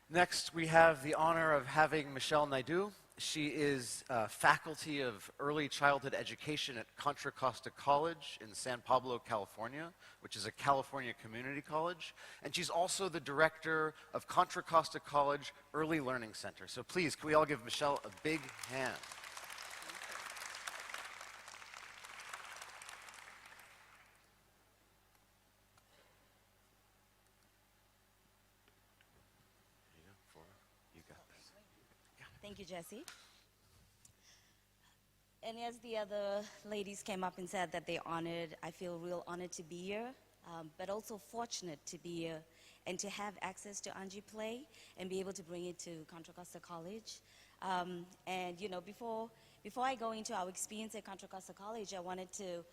Next, we have the honor of having Michell Naidoo. She is faculty of early childhood education at Contra Costa College in San Pablo, California, which is a California community college. And she's also the director of Contra Costa College Early Learning Center. So please, can we all give Michelle a big hand? Thank you, Jesse. And as the other ladies came up and said that they're honored, I feel real honored to be here, but also fortunate to be here and to have access to Angie Play and be able to bring it to Contra Costa College. And you know, before I go into our experience at Contra Costa College, I wanted to,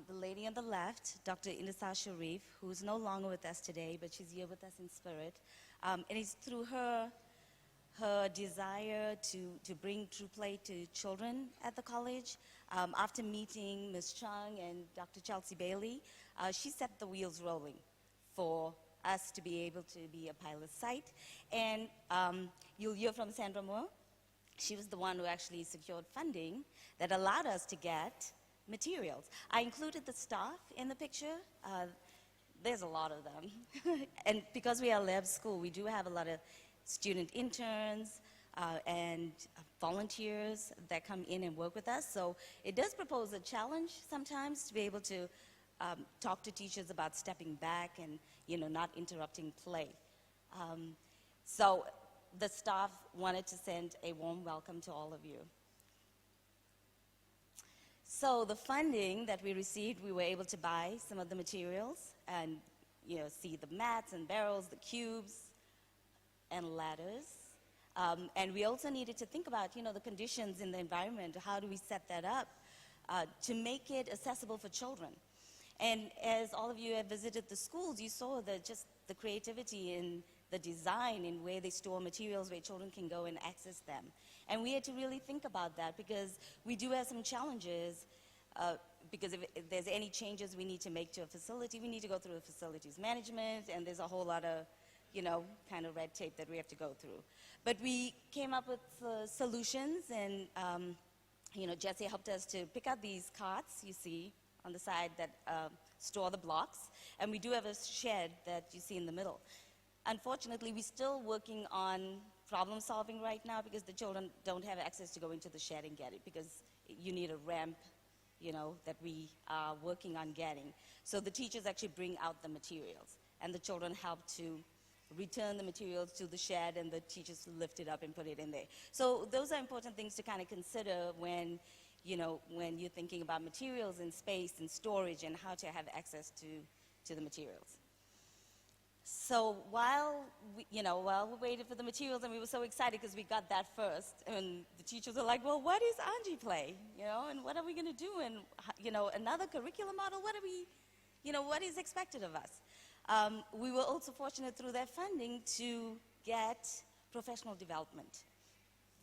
the lady on the left, Dr. Inessa Sharif, who's no longer with us today, but she's here with us in spirit. And it's through her desire to bring True Play to children at the college. After meeting Ms. Chung and Dr. Chelsea Bailey, she set the wheels rolling for us to be able to be a pilot site. And you'll hear from Sandra Moore. She was the one who actually secured funding that allowed us to get materials. I included the staff in the picture. There's a lot of them. And because we are a lab school, we do have a lot of student interns and volunteers that come in and work with us. So it does propose a challenge sometimes to be able to talk to teachers about stepping back and, you know, not interrupting play. So the staff wanted to send a warm welcome to all of you. So the funding that we received, we were able to buy some of the materials and, you know, see the mats and barrels, the cubes, and ladders. And we also needed to think about, you know, the conditions in the environment. How do we set that up to make it accessible for children? And as all of you have visited the schools, you saw just the creativity in the design in where they store materials where children can go and access them. And we had to really think about that because we do have some challenges because if there's any changes we need to make to a facility, we need to go through a facilities management, and there's a whole lot of, you know, kind of red tape that we have to go through. But we came up with solutions, and, you know, Jesse helped us to pick out these carts you see on the side that store the blocks, and we do have a shed that you see in the middle. Unfortunately, we're still working on problem solving right now because the children don't have access to go into the shed and get it because you need a ramp, you know, that we are working on getting. So the teachers actually bring out the materials, and the children help to return the materials to the shed, and the teachers lift it up and put it in there. So those are important things to kind of consider when, you know, when you're thinking about materials and space and storage and how to have access to the materials. So while we waited for the materials, and we were so excited because we got that first, and the teachers were like, well, what is Angie Play? You know, and what are we going to do? And, you know, another curriculum model, what are we, you know, what is expected of us? We were also fortunate through that funding to get professional development.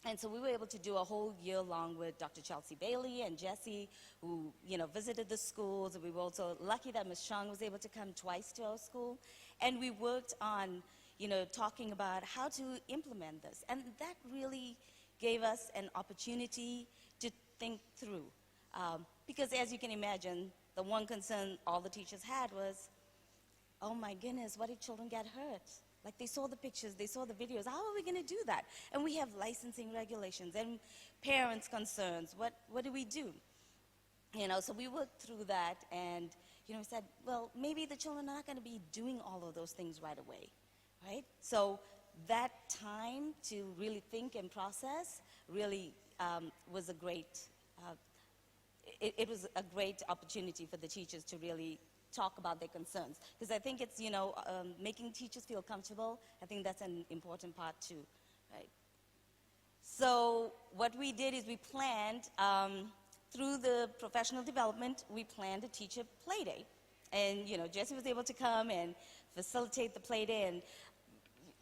And so we were able to do a whole year long with Dr. Chelsea Bailey and Jesse, who, you know, visited the schools. And we were also lucky that Ms. Chung was able to come twice to our school. And we worked on, you know, talking about how to implement this. And that really gave us an opportunity to think through. Because as you can imagine, the one concern all the teachers had was, oh my goodness, what if children get hurt? Like, they saw the pictures, they saw the videos. How are we going to do that? And we have licensing regulations and parents' concerns. What do we do? You know, so we worked through that, and, you know, we said, well, maybe the children are not going to be doing all of those things right away, right? So that time to really think and process really was a great, it was a great opportunity for the teachers to really talk about their concerns. Because I think it's, you know, making teachers feel comfortable, I think that's an important part too, right? So what we did is we planned, through the professional development, we planned a teacher play day. And, you know, Jesse was able to come and facilitate the play day. And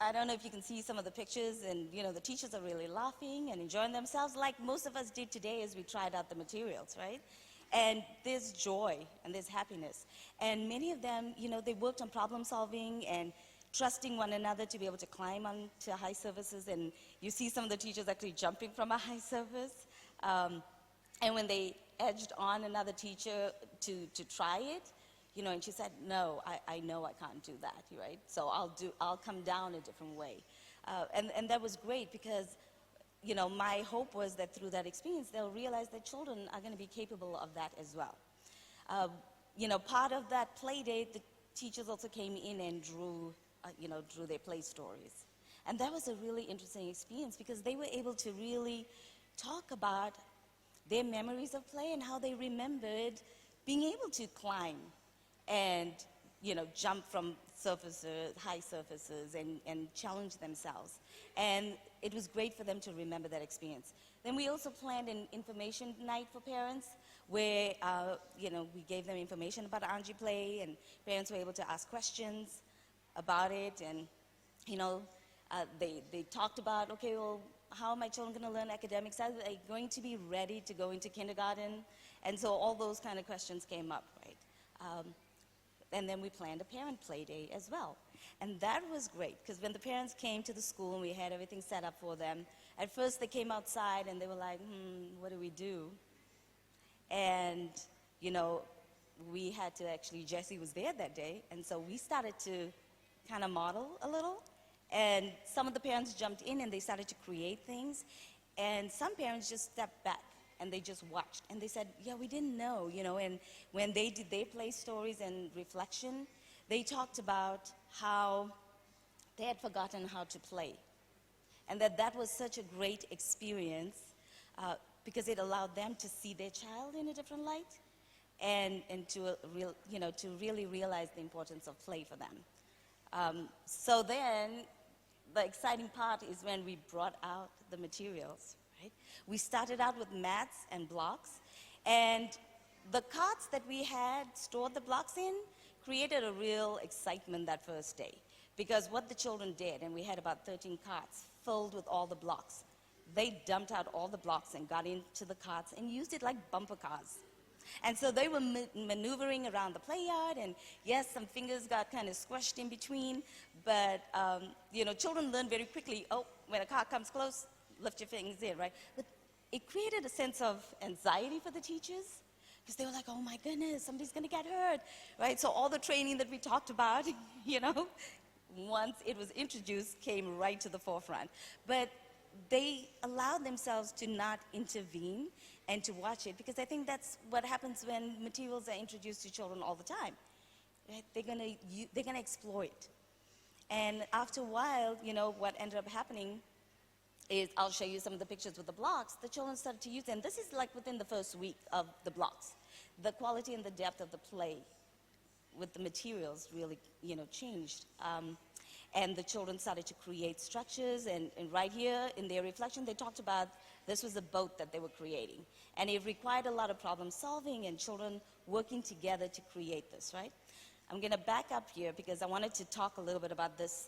I don't know if you can see some of the pictures, and, you know, the teachers are really laughing and enjoying themselves like most of us did today as we tried out the materials, right? And there's joy and there's happiness. And many of them, you know, they worked on problem solving and trusting one another to be able to climb onto high surfaces, and you see some of the teachers actually jumping from a high surface. And when they edged on another teacher to try it, and she said, no, I know I can't do that, right? So I'll come down a different way. And that was great because, my hope was that through that experience, they'll realize that children are going to be capable of that as well. Part of that play date, the teachers also came in and drew their play stories. And that was a really interesting experience because they were able to really talk about their memories of play and how they remembered being able to climb and, jump from high surfaces and challenge themselves. And it was great for them to remember that experience. Then we also planned an information night for parents where, we gave them information about Anji Play, and parents were able to ask questions about it. And, they talked about, okay, well, how are my children going to learn academics? Are they going to be ready to go into kindergarten? And so all those kind of questions came up, right? And then we planned a parent play day as well. And that was great, because when the parents came to the school and we had everything set up for them, at first they came outside and they were like, what do we do? And, we had to actually, Jesse was there that day, and so we started to kind of model a little. And some of the parents jumped in and they started to create things. And some parents just stepped back and they just watched. And they said, yeah, we didn't know, And when they did their play stories and reflection, they talked about how they had forgotten how to play. And that was such a great experience because it allowed them to see their child in a different light and to really realize the importance of play for them. So then, the exciting part is when we brought out the materials, right? We started out with mats and blocks, and the carts that we had stored the blocks in created a real excitement that first day. Because what the children did, and we had about 13 carts filled with all the blocks, they dumped out all the blocks and got into the carts and used it like bumper cars. And so they were maneuvering around the play yard, and yes, some fingers got kind of squished in between, but, children learn very quickly, when a car comes close, lift your fingers in, right? But it created a sense of anxiety for the teachers, because they were like, oh my goodness, somebody's going to get hurt, right? So all the training that we talked about, once it was introduced, came right to the forefront. But they allowed themselves to not intervene and to watch it, because I think that's what happens when materials are introduced to children all the time. Right? They're gonna exploit. And after a while, what ended up happening is, I'll show you some of the pictures with the blocks. The children started to use them. This is like within the first week of the blocks. The quality and the depth of the play with the materials really, changed. And the children started to create structures, and right here in their reflection, they talked about this was a boat that they were creating. And it required a lot of problem solving and children working together to create this, right? I'm gonna back up here because I wanted to talk a little bit about this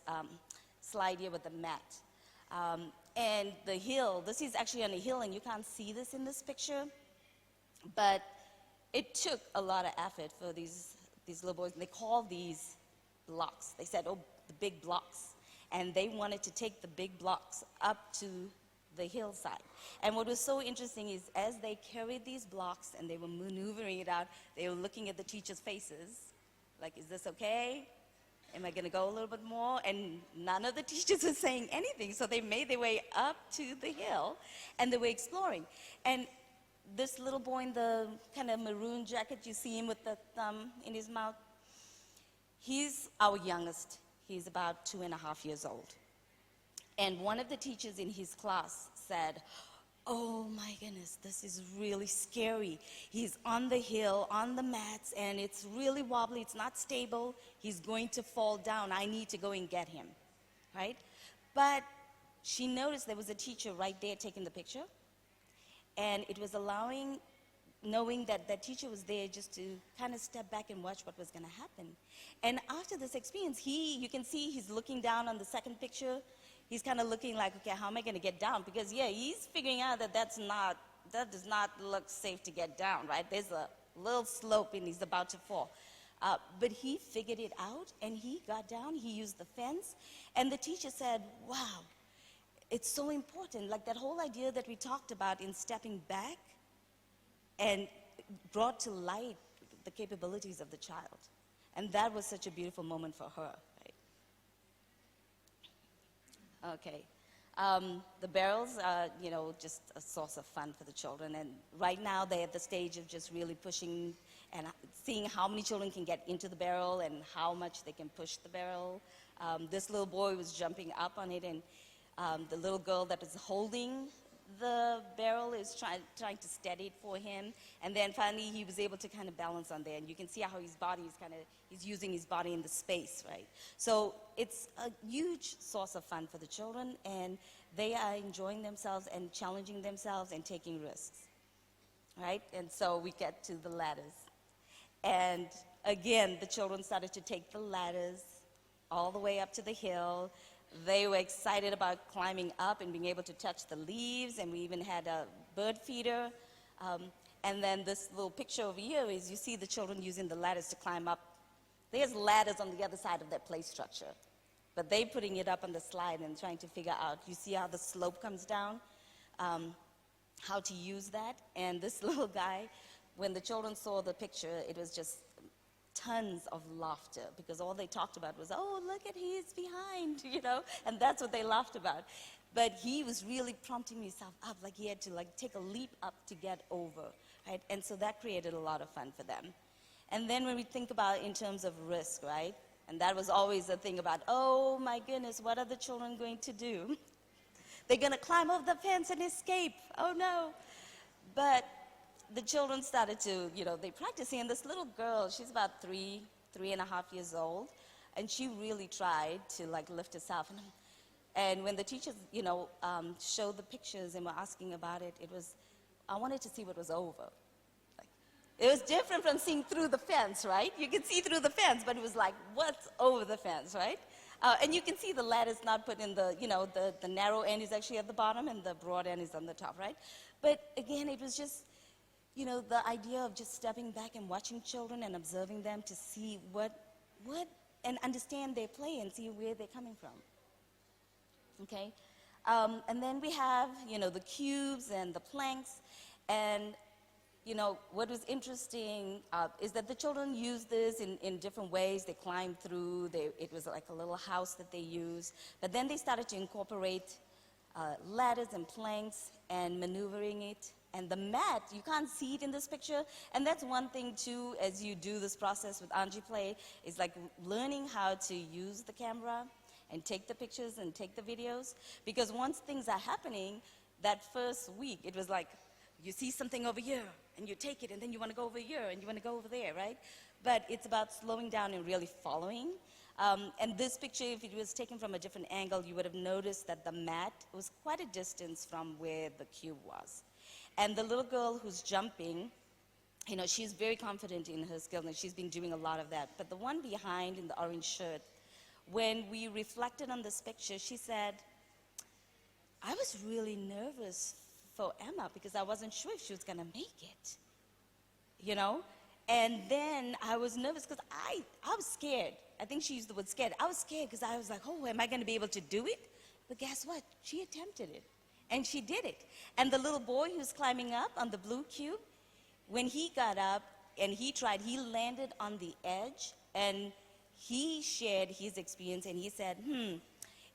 slide here with the mat. And the hill, this is actually on a hill, and you can't see this in this picture, but it took a lot of effort for these little boys. They call these blocks. They said, the big blocks. And they wanted to take the big blocks up to the hillside. And what was so interesting is as they carried these blocks and they were maneuvering it out, they were looking at the teachers' faces, like, is this okay? Am I going to go a little bit more? And none of the teachers were saying anything. So they made their way up to the hill and they were exploring. And this little boy in the kind of maroon jacket, you see him with the thumb in his mouth, he's our youngest. He's about 2.5 years old. And one of the teachers in his class said, oh my goodness, this is really scary. He's on the hill, on the mats, and it's really wobbly, it's not stable. He's going to fall down. I need to go and get him, right? But she noticed there was a teacher right there taking the picture, and it was knowing that that teacher was there just to kind of step back and watch what was going to happen. And after this experience, you can see he's looking down on the second picture. He's kind of looking like, okay, how am I going to get down? Because, yeah, he's figuring out that that does not look safe to get down, right? There's a little slope and he's about to fall. But he figured it out, and he got down, he used the fence, and the teacher said, wow, it's so important. Like that whole idea that we talked about in stepping back and brought to light the capabilities of the child. And that was such a beautiful moment for her, right? Okay. The barrels are, just a source of fun for the children. And right now they're at the stage of just really pushing and seeing how many children can get into the barrel and how much they can push the barrel. This little boy was jumping up on it, and the little girl that is holding the barrel is trying to steady it for him. And then finally he was able to kind of balance on there. And you can see how his body is he's using his body in the space, right? So it's a huge source of fun for the children, and they are enjoying themselves and challenging themselves and taking risks, right? And so we get to the ladders. And again, the children started to take the ladders all the way up to the hill. They were excited about climbing up and being able to touch the leaves, and we even had a bird feeder. And then this little picture over here is you see the children using the ladders to climb up. There's ladders on the other side of that play structure, but they putting it up on the slide and trying to figure out, you see how the slope comes down, how to use that. And this little guy, when the children saw the picture, it was just tons of laughter, because all they talked about was, oh, look at he's behind, and that's what they laughed about. But he was really prompting himself up, like he had to take a leap up to get over, right? And so that created a lot of fun for them. And then when we think about in terms of risk, right? And that was always the thing about, oh my goodness, what are the children going to do? They're going to climb over the fence and escape. Oh no. But the children started to, they practicing, and this little girl, she's about 3.5 years old, and she really tried to lift herself. And when the teachers, showed the pictures and were asking about it, I wanted to see what was over. It was different from seeing through the fence, right? You can see through the fence, but it was like, what's over the fence, right? And you can see the ladder's not put in the, the narrow end is actually at the bottom and the broad end is on the top, right? But again, it was just, the idea of just stepping back and watching children and observing them to see what, and understand their play and see where they're coming from, okay? And then we have, the cubes and the planks, and, what was interesting is that the children used this in different ways. They climbed through, it was like a little house that they used, but then they started to incorporate ladders and planks and maneuvering it. And the mat, you can't see it in this picture. And that's one thing, too, as you do this process with Anji Play, is learning how to use the camera and take the pictures and take the videos. Because once things are happening, that first week, it was like, you see something over here, and you take it, and then you want to go over here, and you want to go over there, right? But it's about slowing down and really following. And this picture, if it was taken from a different angle, you would have noticed that the mat was quite a distance from where the cube was. And the little girl who's jumping, she's very confident in her skills, and she's been doing a lot of that. But the one behind in the orange shirt, when we reflected on this picture, she said, I was really nervous for Emma because I wasn't sure if she was going to make it, And then I was nervous because I was scared. I think she used the word scared. I was scared because I was like, oh, am I going to be able to do it? But guess what? She attempted it. And she did it. And the little boy who's climbing up on the blue cube, when he got up and he tried, he landed on the edge, and he shared his experience, and he said,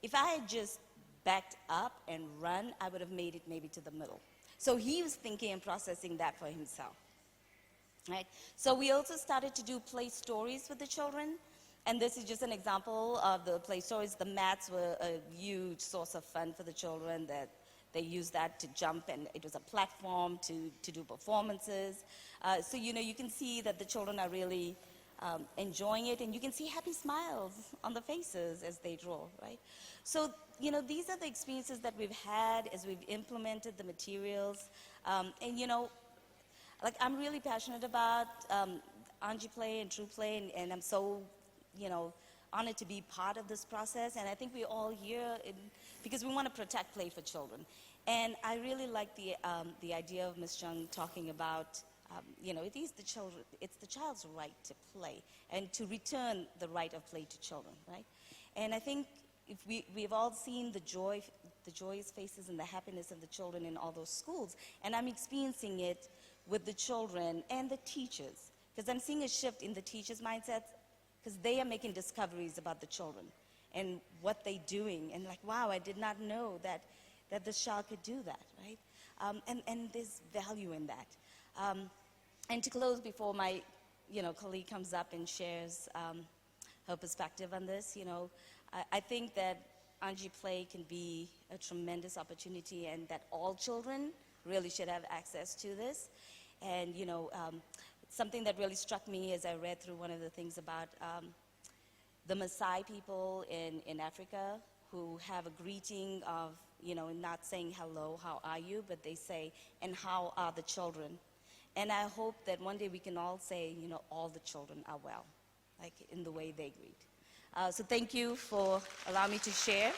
if I had just backed up and run, I would have made it maybe to the middle. So he was thinking and processing that for himself, right? So we also started to do play stories with the children. And this is just an example of the play stories. The mats were a huge source of fun for the children, that they used that to jump, and it was a platform to do performances. So, you can see that the children are really enjoying it, and you can see happy smiles on the faces as they draw, right? So, these are the experiences that we've had as we've implemented the materials. And, I'm really passionate about Anji Play and True Play, and I'm so, honored to be part of this process. And I think we're all here because we want to protect play for children. And I really like the idea of Ms. Chung talking about it's the child's right to play and to return the right of play to children, right? And I think if we've all seen the joyous faces and the happiness of the children in all those schools, and I'm experiencing it with the children and the teachers, because I'm seeing a shift in the teachers' mindsets, because they are making discoveries about the children and what they're doing, and like, wow, I did not know that this child could do that, right? And there's value in that. And to close, before my colleague comes up and shares her perspective on this, I think that Anji Play can be a tremendous opportunity, and that all children really should have access to this. And something that really struck me as I read through one of the things about the Maasai people in Africa, who have a greeting of, not saying hello, how are you, but they say, and how are the children? And I hope that one day we can all say, all the children are well, like in the way they greet. So thank you for allowing me to share.